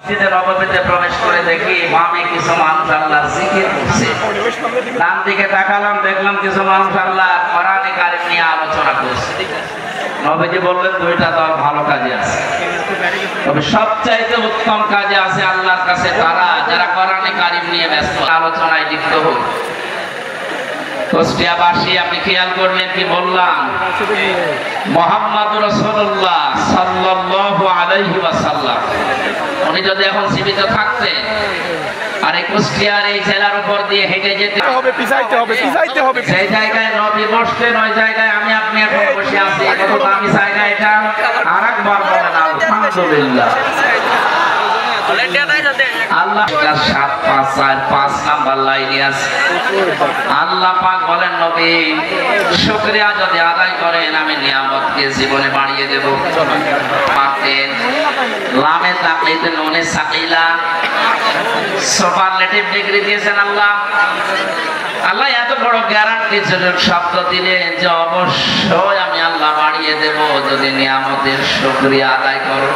মসজিদে নববীতে প্রবেশ করে দেখি বামে কিছু মানুষ আল্লাহর জিকির করছে, ডান দিকে তাকালাম দেখলাম কিছু মানুষ আল্লাহ কোরআনে কারিম নিয়ে আলোচনা করছে। নবীজি বললেন দুইটা দল ভালো কাজে আছে, তবে সবচাইতে উত্তম কাজে আছে আল্লাহর কাছে তারা যারা কোরআনে কারিম নিয়ে ব্যস্ত, আলোচনায় লিপ্ত হোক। কুষ্টিয়াবাসী আপনি খেয়াল করলেন কি বললাম, মুহাম্মদুর রাসূলুল্লাহ সাল্লাল্লাহু আলাইহি ওয়াসাল্লাম উনি যদি এখন জীবিত থাকতেন আর এই কুষ্টিয়ার এই জেলার উপর দিয়ে হেঁটে যেতে হবে, পিছাইতে হবে, সেই জায়গায় নবী বসতেন, ওই জায়গায় আমি আপনি এখন বসে আছি, কত দামি জায়গা এটা। আরেকবার বলেন আলহামদুলিল্লাহ। আল্লাহ 7, 5, 4, 5 নাম্বার লাইনে আছে। আল্লাহ পাক বলেন নবী শুকরিয়া যদি আদায় করেন আমি নিয়ামতকে জীবনে বাড়িয়ে দেব। পাকেন লামে তাকলিতে নুনে সাকিলা সুপারলেটিভ ডিগ্রি দিয়েছেন আল্লাহ। আল্লাহ এত বড় গ্যারান্টি শব্দ দিলেন যে অবশ্যই আমি আল্লাহ বাড়িয়ে দেব যদি নিয়ামতের শুকরিয়া আদায় করো।